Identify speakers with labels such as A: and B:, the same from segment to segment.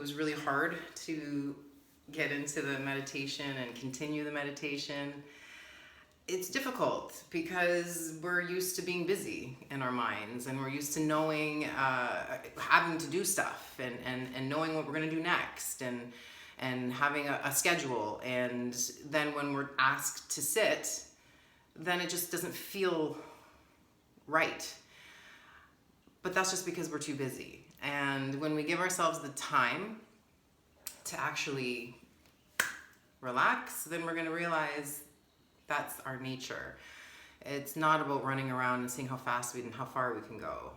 A: was really hard to get into the meditation and continue the meditation. It's difficult because we're used to being busy in our minds, and we're used to knowing, having to do stuff, and knowing what we're going to do next, and having a schedule. And then when we're asked to sit, then it just doesn't feel right. But that's just because we're too busy. And when we give ourselves the time to actually relax, then we're going to realize that's our nature. It's not about running around and seeing how fast and how far we can go.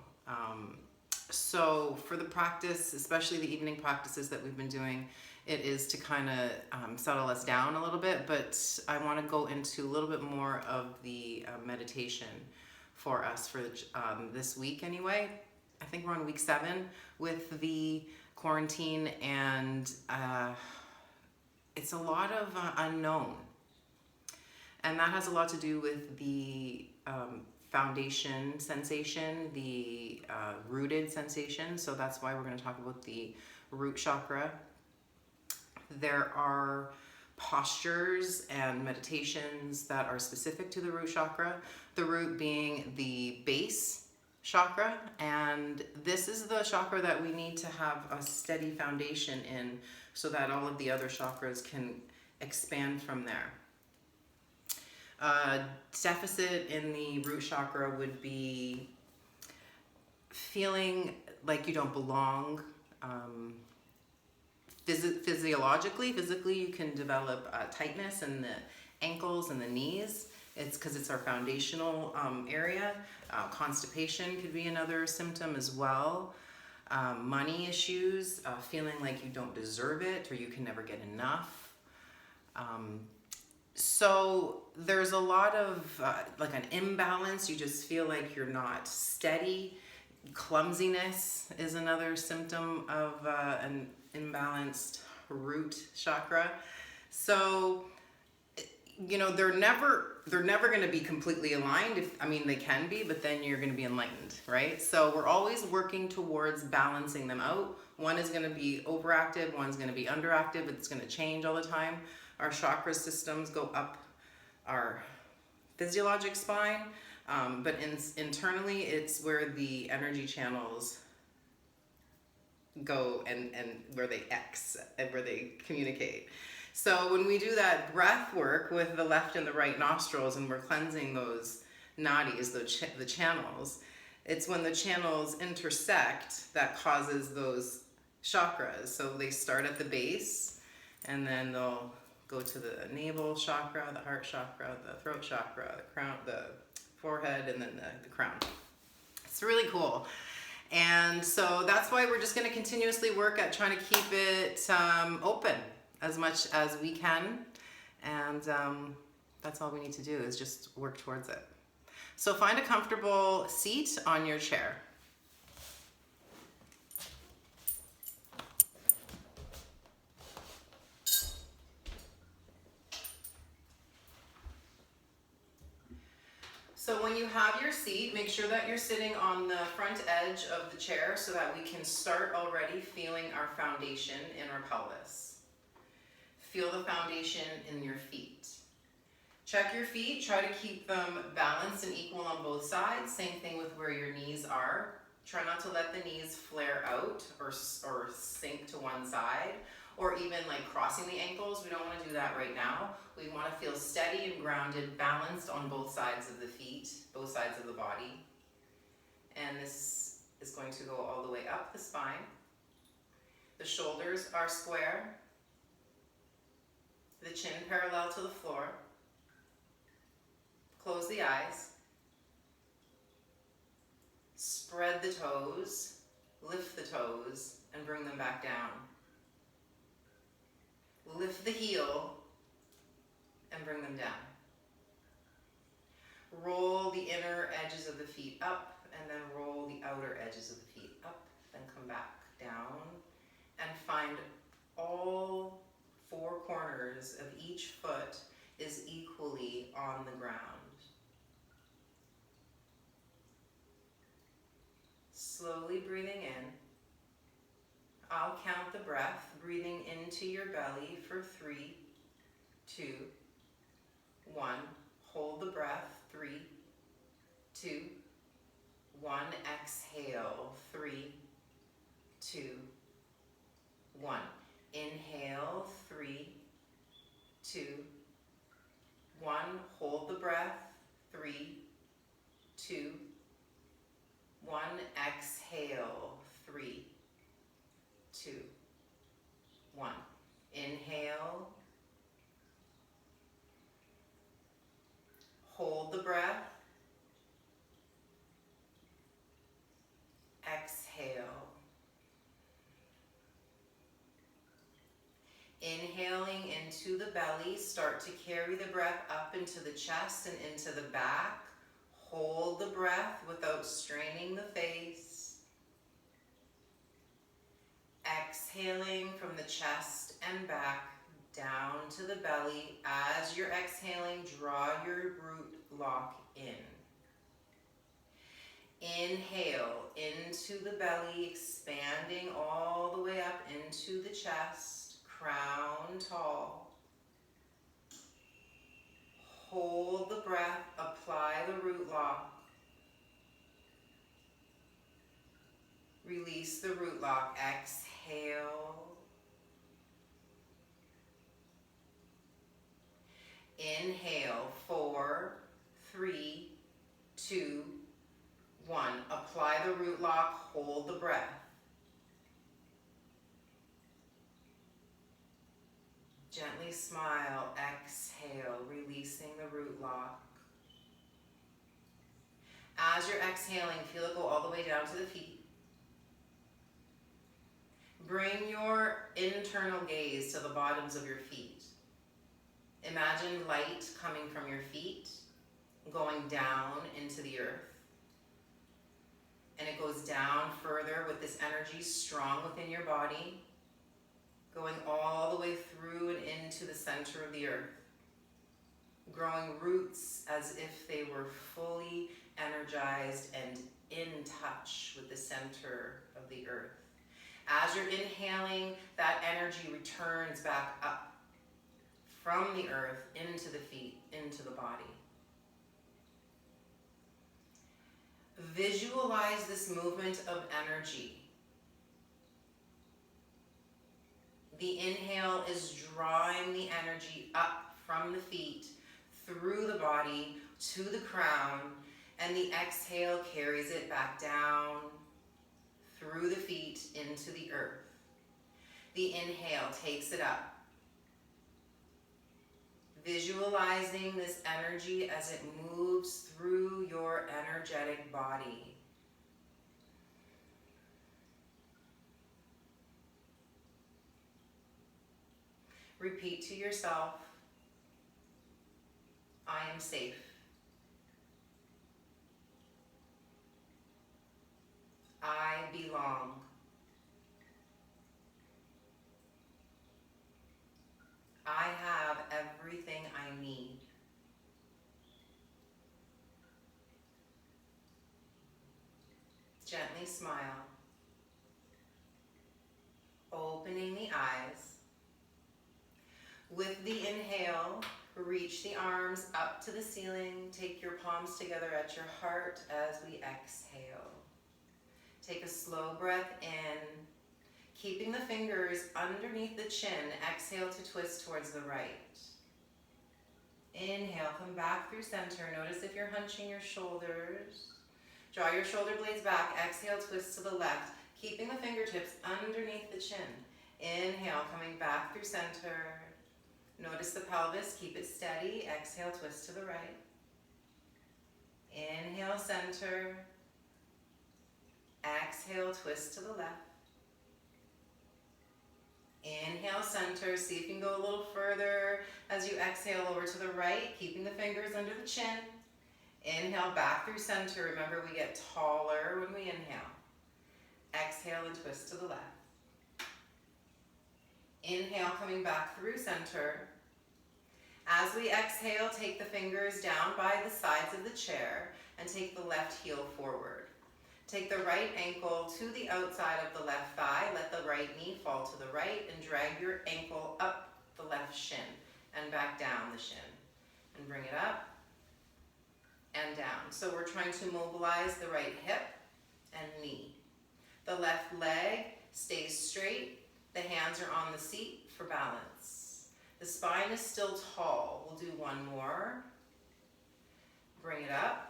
A: So for the practice, especially the evening practices that we've been doing, it is to kind of settle us down a little bit, but I want to go into a little bit more of the meditation for us for this week anyway. I think we're on week 7 with the quarantine, and it's a lot of unknown. And that has a lot to do with the foundation sensation, the rooted sensation. So that's why we're going to talk about the root chakra. There are postures and meditations that are specific to the root chakra, the root being the base chakra, and this is the chakra that we need to have a steady foundation in so that all of the other chakras can expand from there. Deficit in the root chakra would be feeling like you don't belong. Physically, you can develop tightness in the ankles and the knees. It's because it's our foundational area. Constipation could be another symptom as well. Money issues, feeling like you don't deserve it or you can never get enough. So there's a lot of like an imbalance. You just feel like you're not steady. Clumsiness is another symptom of an imbalanced root chakra. So, you know, they're never going to be completely aligned. They can be, but then you're going to be enlightened, right? So we're always working towards balancing them out. One is going to be overactive, one's going to be underactive. It's going to change all the time. Our chakra systems go up our physiologic spine, but internally it's where the energy channels go and where they where they communicate. So when we do that breath work with the left and the right nostrils, and we're cleansing those nadis, the channels, it's when the channels intersect that causes those chakras. So they start at the base, and then they'll go to the navel chakra, the heart chakra, the throat chakra, the crown, the forehead, and then the crown. It's really cool. And so that's why we're just going to continuously work at trying to keep it open as much as we can. And that's all we need to do is just work towards it. So find a comfortable seat on your chair. So when you have your seat, make sure that you're sitting on the front edge of the chair so that we can start already feeling our foundation in our pelvis. Feel the foundation in your feet. Check your feet, try to keep them balanced and equal on both sides. Same thing with where your knees are. Try not to let the knees flare out or sink to one side, or even like crossing the ankles. We don't want to do that right now. We want to feel steady and grounded, balanced on both sides of the feet, both sides of the body. And this is going to go all the way up the spine. The shoulders are square. The chin parallel to the floor. Close the eyes. Spread the toes, lift the toes, and bring them back down. Lift the heel and bring them down. Roll the inner edges of the feet up, and then roll the outer edges of the feet up, then come back down, and find all 4 corners of each foot is equally on the ground. Slowly breathing in, I'll count the breath, breathing into your belly for 3, 2, 1. Hold the breath, 3, 2, 1. Exhale, 3, 2, 1. Inhale, 3, 2, 1. Hold the breath, 3, 2, 1. Exhale, 3, 2, 1. Inhale. Hold the breath. Exhale. Inhaling into the belly, start to carry the breath up into the chest and into the back. Hold the breath without straining the face. Exhaling from the chest and back down to the belly. As you're exhaling, draw your root lock in. Inhale into the belly, expanding all the way up into the chest, crown tall. Hold the breath, apply the root lock. Release the root lock, exhale. Inhale, 4, 3, 2, 1. Apply the root lock, hold the breath. Gently smile, exhale, releasing the root lock. As you're exhaling, feel it go all the way down to the feet. Bring your internal gaze to the bottoms of your feet. Imagine light coming from your feet, going down into the earth. And it goes down further with this energy strong within your body, going all the way through and into the center of the earth, growing roots as if they were fully energized and in touch with the center of the earth. As you're inhaling, that energy returns back up from the earth into the feet, into the body. Visualize this movement of energy. The inhale is drawing the energy up from the feet, through the body, to the crown, and the exhale carries it back down, through the feet, into the earth. The inhale takes it up. Visualizing this energy as it moves through your energetic body. Repeat to yourself, I am safe. I belong. I have everything I need. Gently smile. Opening the eyes. With the inhale, reach the arms up to the ceiling. Take your palms together at your heart as we exhale. Take a slow breath in. Keeping the fingers underneath the chin, exhale to twist towards the right. Inhale, come back through center. Notice if you're hunching your shoulders. Draw your shoulder blades back. Exhale, twist to the left. Keeping the fingertips underneath the chin. Inhale, coming back through center. Notice the pelvis, keep it steady. Exhale, twist to the right. Inhale, center. Exhale, twist to the left. Inhale, center. See if you can go a little further as you exhale over to the right, keeping the fingers under the chin. Inhale, back through center. Remember, we get taller when we inhale. Exhale and twist to the left. Inhale, coming back through center. As we exhale, take the fingers down by the sides of the chair and take the left heel forward. Take the right ankle to the outside of the left thigh. Let the right knee fall to the right and drag your ankle up the left shin and back down the shin. And bring it up and down. So we're trying to mobilize the right hip and knee. The left leg stays straight. The hands are on the seat for balance. The spine is still tall. We'll do one more. Bring it up.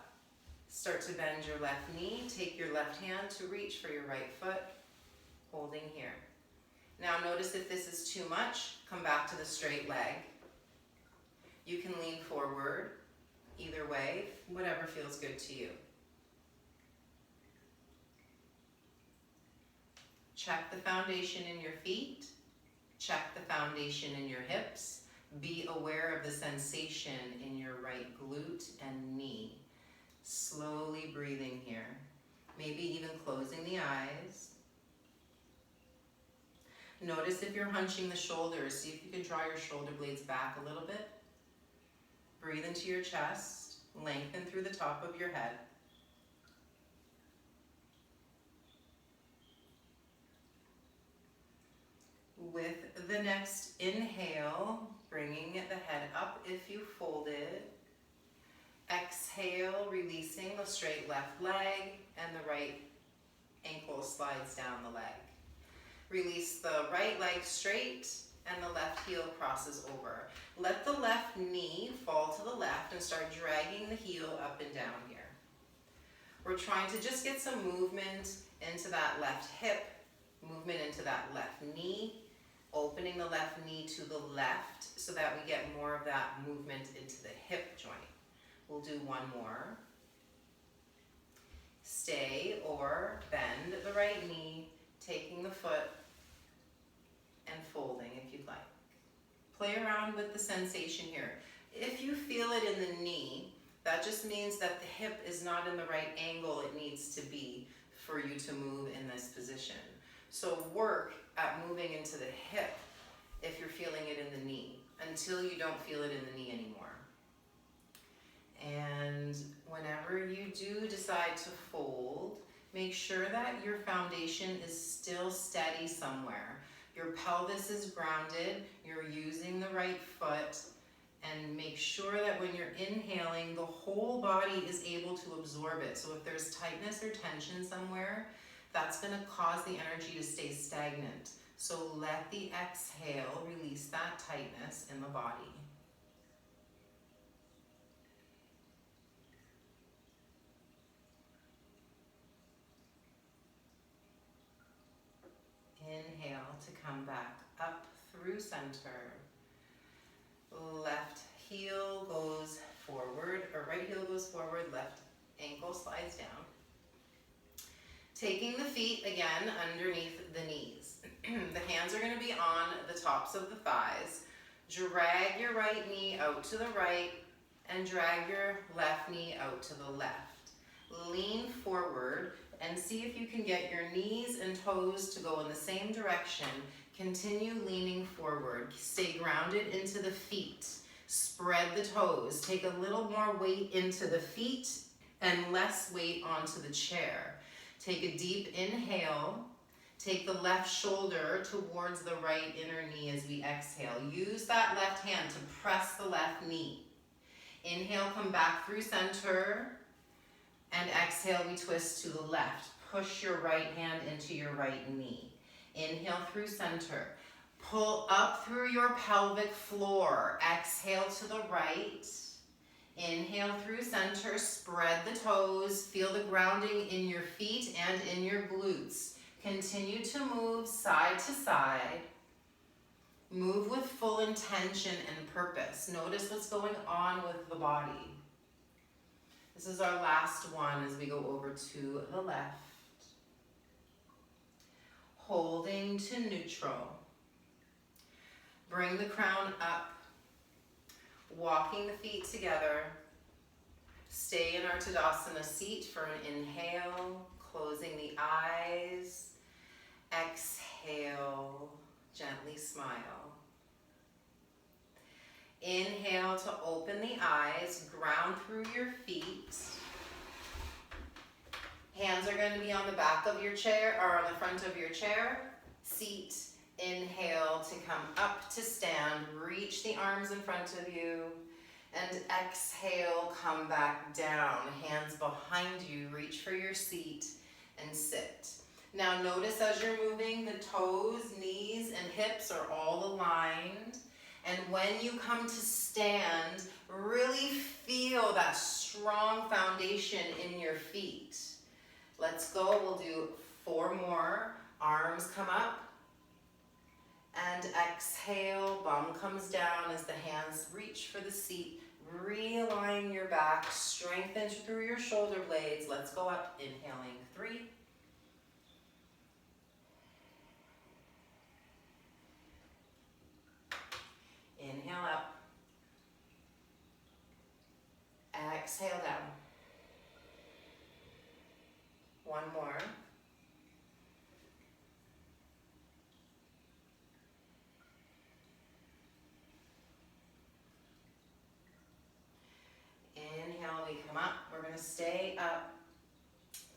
A: Start to bend your left knee. Take your left hand to reach for your right foot, holding here. Now notice if this is too much, come back to the straight leg. You can lean forward, either way, whatever feels good to you. Check the foundation in your feet. Check the foundation in your hips. Be aware of the sensation in your right glute and knee. Slowly breathing here. Maybe even closing the eyes. Notice if you're hunching the shoulders. See if you can draw your shoulder blades back a little bit. Breathe into your chest. Lengthen through the top of your head. With the next inhale, bringing the head up if you folded. Exhale, releasing the straight left leg and the right ankle slides down the leg. Release the right leg straight and the left heel crosses over. Let the left knee fall to the left and start dragging the heel up and down here. We're trying to just get some movement into that left hip, movement into that left knee, opening the left knee to the left so that we get more of that movement into the hip joint. We'll do one more. Stay or bend the right knee, taking the foot and folding if you'd like. Play around with the sensation here. If you feel it in the knee, that just means that the hip is not in the right angle it needs to be for you to move in this position. So work at moving into the hip if you're feeling it in the knee until you don't feel it in the knee anymore. And whenever you do decide to fold, make sure that your foundation is still steady somewhere. Your pelvis is grounded, you're using the right foot, and make sure that when you're inhaling, the whole body is able to absorb it. So if there's tightness or tension somewhere, that's going to cause the energy to stay stagnant. So let the exhale release that tightness in the body. Inhale to come back up through center. Left heel goes forward, or right heel goes forward, left ankle slides down. Taking the feet again underneath the knees. The hands are going to be on the tops of the thighs. Drag your right knee out to the right and drag your left knee out to the left. Lean forward and see if you can get your knees and toes to go in the same direction. Continue leaning forward. Stay grounded into the feet. Spread the toes. Take a little more weight into the feet and less weight onto the chair. Take a deep inhale. Take the left shoulder towards the right inner knee as we exhale. Use that left hand to press the left knee. Inhale, come back through center. And exhale, we twist to the left. Push your right hand into your right knee. Inhale through center. Pull up through your pelvic floor. Exhale to the right. Inhale through center. Spread the toes. Feel the grounding in your feet and in your glutes. Continue to move side to side. Move with full intention and purpose. Notice what's going on with the body. This is our last one as we go over to the left. Holding to neutral. Bring the crown up. Walking the feet together. Stay in our Tadasana seat for an inhale. Closing the eyes. Exhale. Gently smile. Inhale to open the eyes, ground through your feet. Hands are going to be on the back of your chair or on the front of your chair, seat. Inhale to come up to stand, reach the arms in front of you, and exhale, come back down, hands behind you, reach for your seat and sit. Now notice as you're moving, the toes, knees, and hips are all aligned. And when you come to stand, really feel that strong foundation in your feet. Let's go, we'll do 4 more. Arms come up. And exhale, bum comes down as the hands reach for the seat. Realign your back, strengthen through your shoulder blades. Let's go up, inhaling 3. Inhale up. Exhale down. 1 more. Inhale, we come up. We're going to stay up,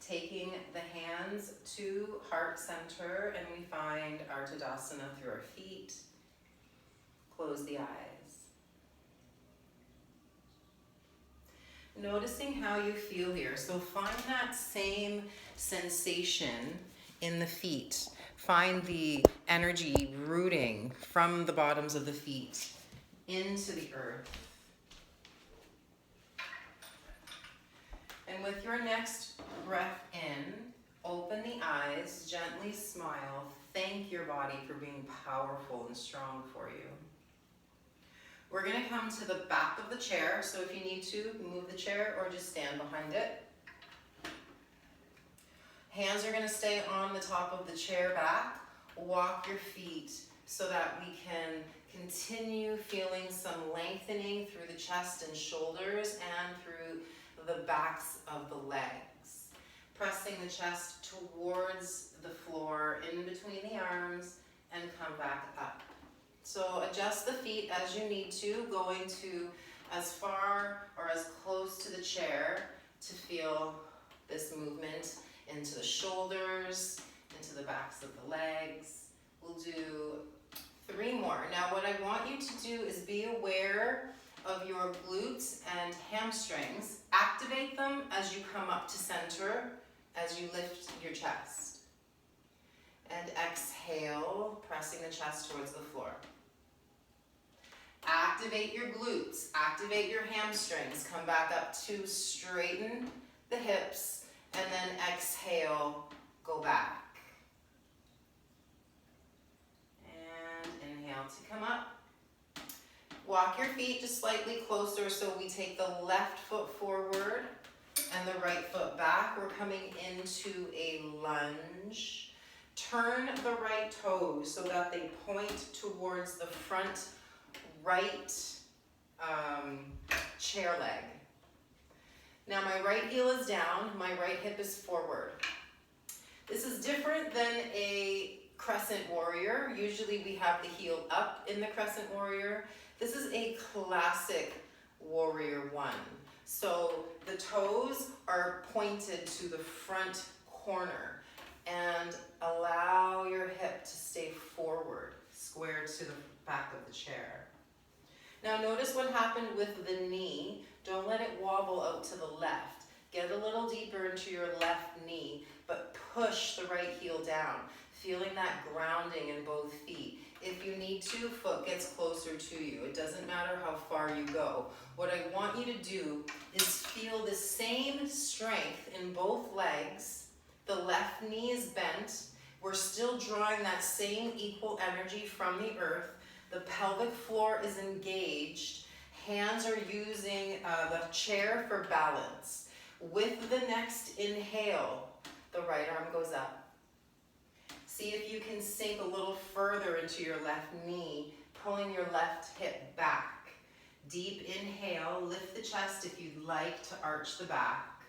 A: taking the hands to heart center, and we find our Tadasana through our feet. Close the eyes. Noticing how you feel here. So find that same sensation in the feet. Find the energy rooting from the bottoms of the feet into the earth. And with your next breath in, open the eyes, gently smile. Thank your body for being powerful and strong for you. We're going to come to the back of the chair, so if you need to, move the chair or just stand behind it. Hands are going to stay on the top of the chair back. Walk your feet so that we can continue feeling some lengthening through the chest and shoulders and through the backs of the legs. Pressing the chest towards the floor, in between the arms, and come back up. So adjust the feet as you need to, going to as far or as close to the chair to feel this movement into the shoulders, into the backs of the legs. We'll do 3 more. Now what I want you to do is be aware of your glutes and hamstrings. Activate them as you come up to center, as you lift your chest. And exhale, pressing the chest towards the floor. Activate your glutes, activate your hamstrings. Come back up to straighten the hips, and then exhale, go back. And inhale to come up. Walk your feet just slightly closer so we take the left foot forward and the right foot back. We're coming into a lunge. Turn the right toes so that they point towards the front right chair leg. Now my right heel is down, my right hip is forward. This is different than a crescent warrior. Usually we have the heel up in the crescent warrior. This is a classic warrior 1. So the toes are pointed to the front corner and allow your hip to stay forward, square to the back of the chair. Now notice what happened with the knee. Don't let it wobble out to the left. Get a little deeper into your left knee, but push the right heel down, feeling that grounding in both feet. If you need to, foot gets closer to you. It doesn't matter how far you go. What I want you to do is feel the same strength in both legs. The left knee is bent. We're still drawing that same equal energy from the earth. The pelvic floor is engaged. Hands are using the chair for balance. With the next inhale, the right arm goes up. See if you can sink a little further into your left knee, pulling your left hip back. Deep inhale, lift the chest if you'd like to arch the back.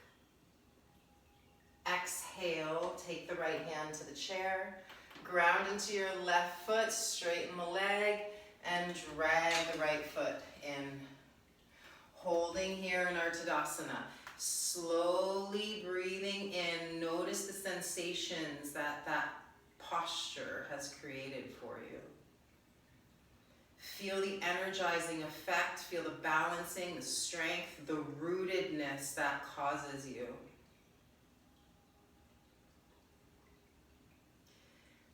A: Exhale, take the right hand to the chair. Ground into your left foot, straighten the leg, and drag the right foot in. Holding here in our Tadasana. Slowly breathing in, notice the sensations that that posture has created for you. Feel the energizing effect, feel the balancing, the strength, the rootedness that causes you.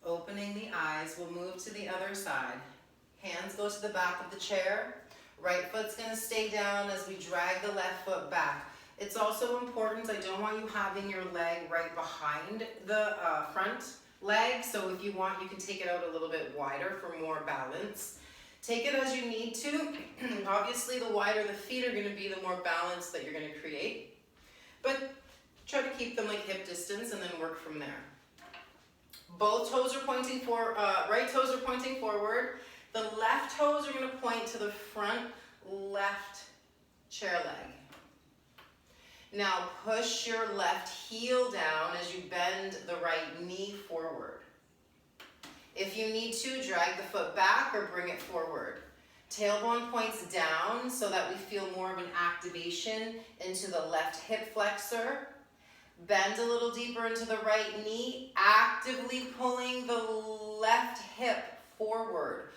A: Opening the eyes, we'll move to the other side. Hands go to the back of the chair. Right foot's going to stay down as we drag the left foot back. It's also important, I don't want you having your leg right behind the front leg. So if you want, you can take it out a little bit wider for more balance. Take it as you need to. Obviously, the wider the feet are going to be, the more balance that you're going to create. But try to keep them like hip distance and then work from there. Both toes are pointing for, right toes are pointing forward. The left toes are going to point to the front left chair leg. Now push your left heel down as you bend the right knee forward. If you need to, drag the foot back or bring it forward. Tailbone points down so that we feel more of an activation into the left hip flexor. Bend a little deeper into the right knee, actively pulling the left hip forward.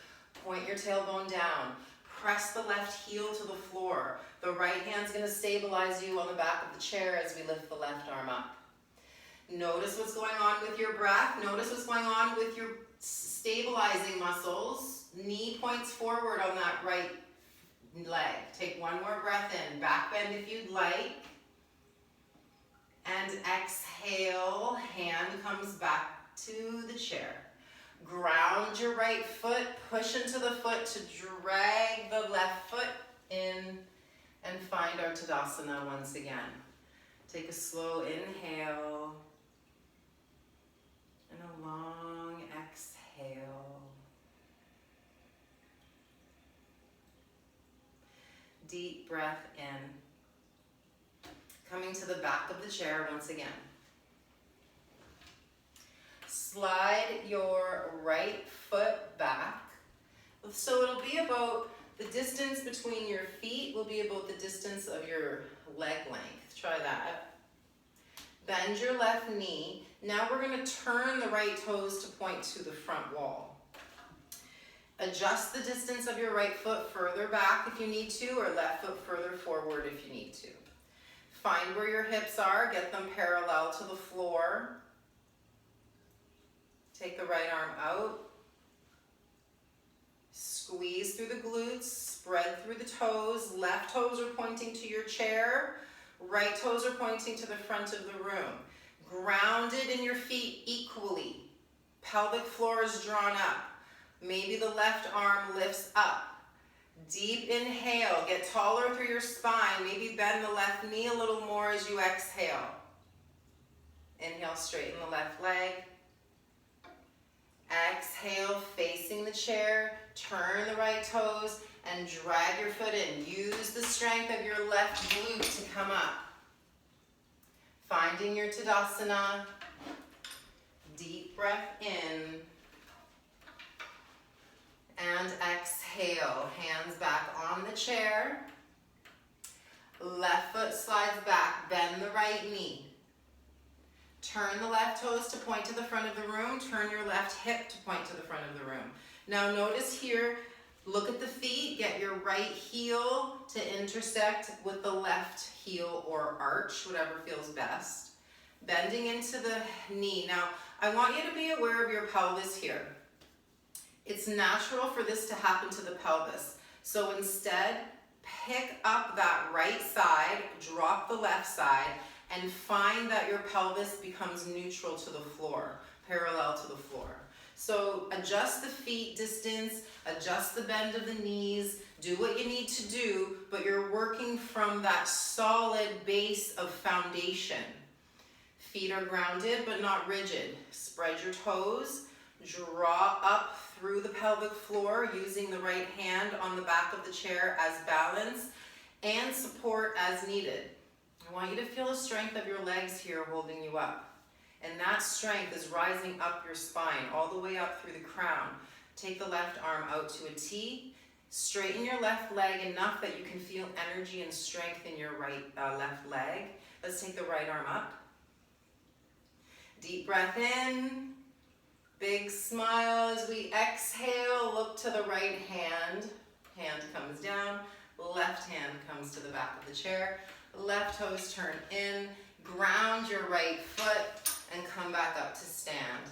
A: Point your tailbone down. Press the left heel to the floor. The right hand's going to stabilize you on the back of the chair as we lift the left arm up. Notice what's going on with your breath. Notice what's going on with your stabilizing muscles. Knee points forward on that right leg. Take one more breath in. Back bend if you'd like. And exhale, hand comes back to the chair. Ground your right foot, push into the foot to drag the left foot in and find our Tadasana once again. Take a slow inhale and a long exhale. Deep breath in. Coming to the back of the chair once again. Slide your right foot back. So it'll be about the distance between your feet will be about the distance of your leg length. Try that. Bend your left knee. Now we're going to turn the right toes to point to the front wall. Adjust the distance of your right foot further back if you need to, or left foot further forward if you need to. Find where your hips are, get them parallel to the floor. Take the right arm out. Squeeze through the glutes, spread through the toes. Left toes are pointing to your chair. Right toes are pointing to the front of the room. Grounded in your feet equally. Pelvic floor is drawn up. Maybe the left arm lifts up. Deep inhale, get taller through your spine. Maybe bend the left knee a little more as you exhale. Inhale, straighten the left leg. Exhale, facing the chair, turn the right toes and drag your foot in. Use the strength of your left glute to come up. Finding your Tadasana. Deep breath in. And exhale, hands back on the chair. Left foot slides back, bend the right knee. Turn the left toes to point to the front of the room. Turn your left hip to point to the front of the room. Now notice here, look at the feet. Get your right heel to intersect with the left heel or arch, whatever feels best. Bending into the knee. Now, I want you to be aware of your pelvis here. It's natural for this to happen to the pelvis. So instead, pick up that right side, drop the left side, and find that your pelvis becomes neutral to the floor, parallel to the floor. So adjust the feet distance, adjust the bend of the knees, do what you need to do, but you're working from that solid base of foundation. Feet are grounded but not rigid. Spread your toes, draw up through the pelvic floor using the right hand on the back of the chair as balance and support as needed. I want you to feel the strength of your legs here holding you up. And that strength is rising up your spine, all the way up through the crown. Take the left arm out to a T. Straighten your left leg enough that you can feel energy and strength in your left leg. Let's take the right arm up. Deep breath in. Big smile as we exhale. Look to the right hand. Hand comes down. Left hand comes to the back of the chair. Left toes turn in. Ground your right foot and come back up to stand.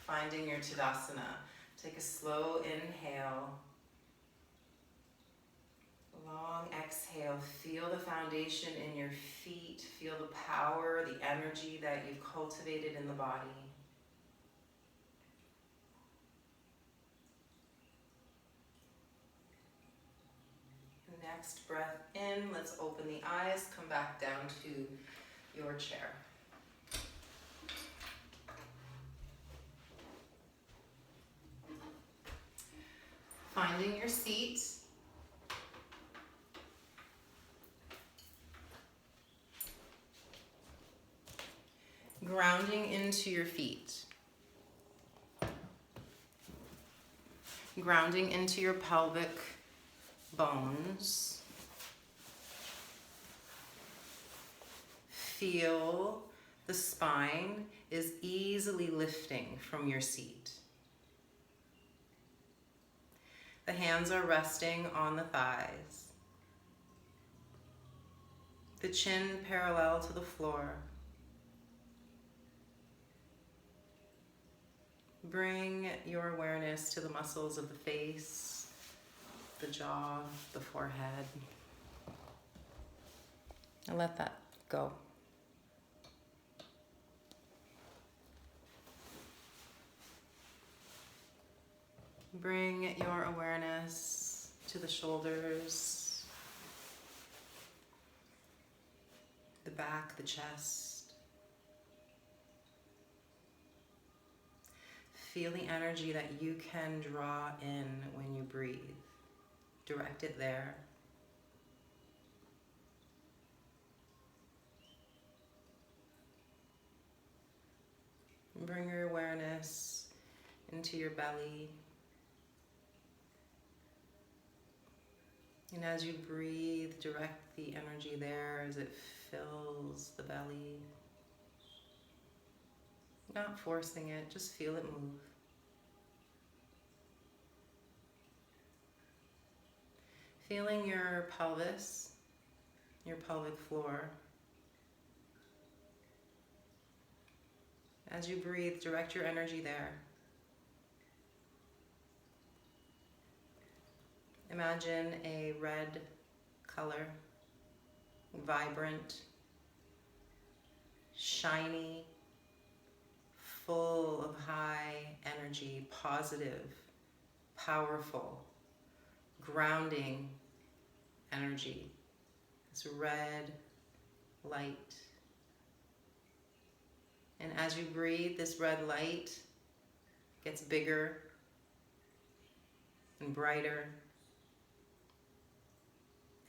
A: Finding your Tadasana. Take a slow inhale. Long exhale. Feel the foundation in your feet. Feel the power, the energy that you've cultivated in the body. Next breath in. Let's open the eyes. Come back down to your chair. Finding your seat. Grounding into your feet. Grounding into your pelvic bones. Feel the spine is easily lifting from your seat. The hands are resting on the thighs. The chin parallel to the floor. Bring your awareness to the muscles of the face, the jaw, the forehead, and let that go. Bring your awareness to the shoulders, the back, the chest. Feel the energy that you can draw in when you breathe. Direct it there. Bring your awareness into your belly. And as you breathe, direct the energy there as it fills the belly. Not forcing it, just feel it move. Feeling your pelvis, your pelvic floor. As you breathe, direct your energy there. Imagine a red color, vibrant, shiny, full of high energy, positive, powerful, grounding energy. This red light. And as you breathe, this red light gets bigger and brighter,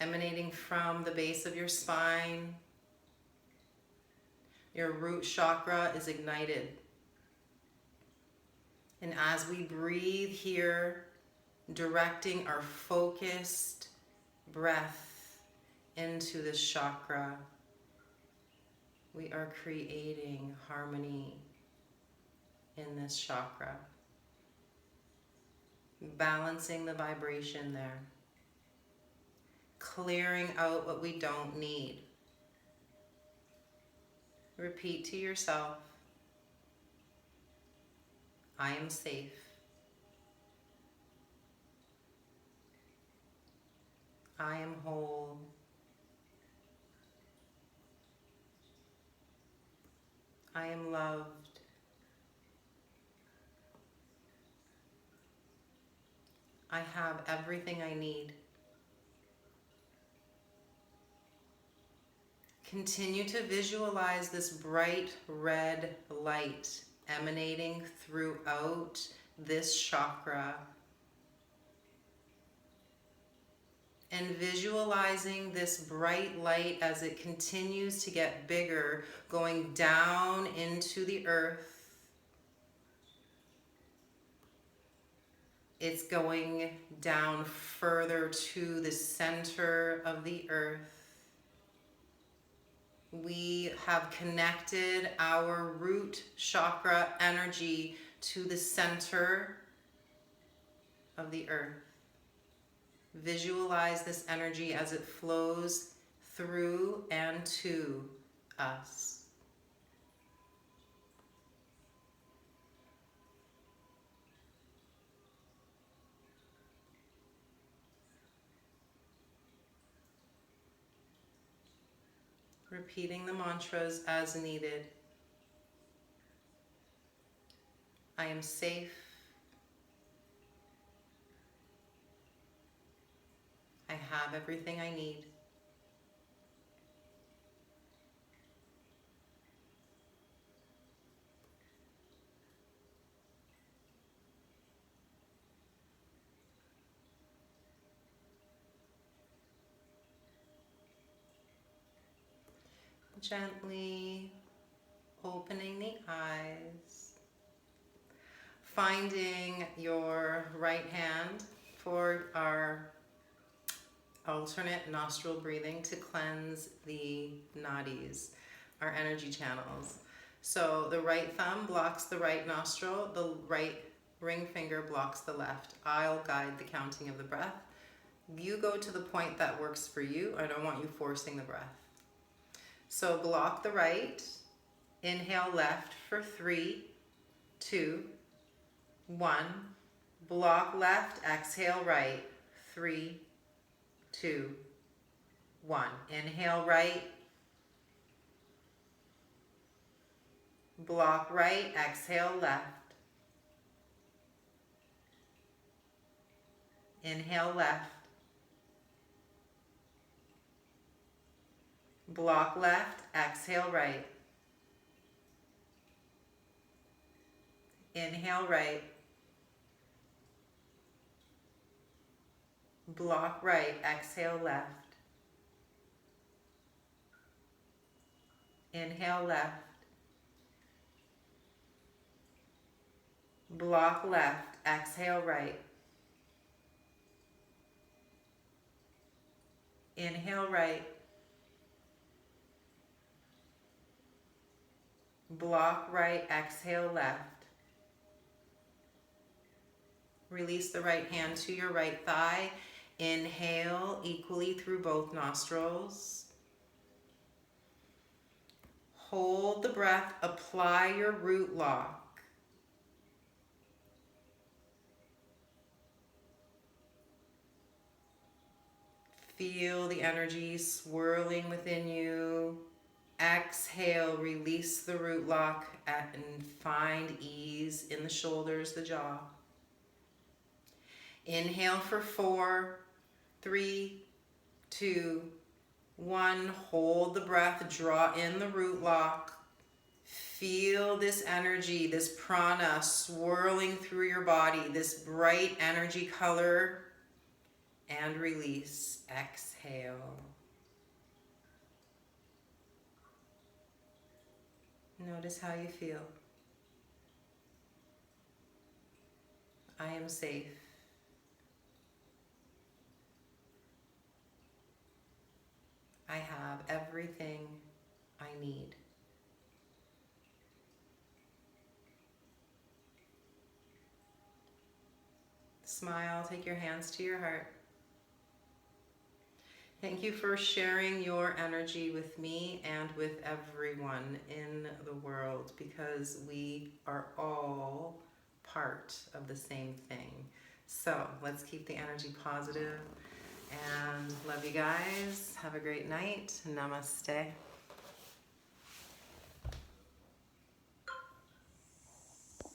A: emanating from the base of your spine. Your root chakra is ignited. And as we breathe here, directing our focused breath into this chakra, we are creating harmony in this chakra, balancing the vibration there, clearing out what we don't need. Repeat to yourself, I am safe. I am whole. I am loved. I have everything I need. Continue to visualize this bright red light emanating throughout this chakra. And visualizing this bright light as it continues to get bigger, going down into the earth. It's going down further to the center of the earth. We have connected our root chakra energy to the center of the earth. Visualize this energy as it flows through and to us. Repeating the mantras as needed. I am safe. I have everything I need. Gently opening the eyes, finding your right hand for our alternate nostril breathing to cleanse the nadis, our energy channels. So the right thumb blocks the right nostril, the right ring finger blocks the left. I'll guide the counting of the breath. You go to the point that works for you. I don't want you forcing the breath. So block the right, inhale left for 3, 2, 1. Block left, exhale right, 3, 2, 1. Inhale right, block right, exhale left. Inhale left. Block left, exhale right. Inhale right. Block right, exhale left. Inhale left. Block left, exhale right. Inhale right. Block right, exhale left. Release the right hand to your right thigh. Inhale equally through both nostrils. Hold the breath, apply your root lock. Feel the energy swirling within you. Exhale, release the root lock and find ease in the shoulders, the jaw. Inhale for 4, 3, 2, 1. Hold the breath, draw in the root lock. Feel this energy, this prana swirling through your body, this bright energy color, and release. Exhale. Notice how you feel. I am safe. I have everything I need. Smile, take your hands to your heart. Thank you for sharing your energy with me and with everyone in the world, because we are all part of the same thing. So let's keep the energy positive and love you guys. Have a great night. Namaste.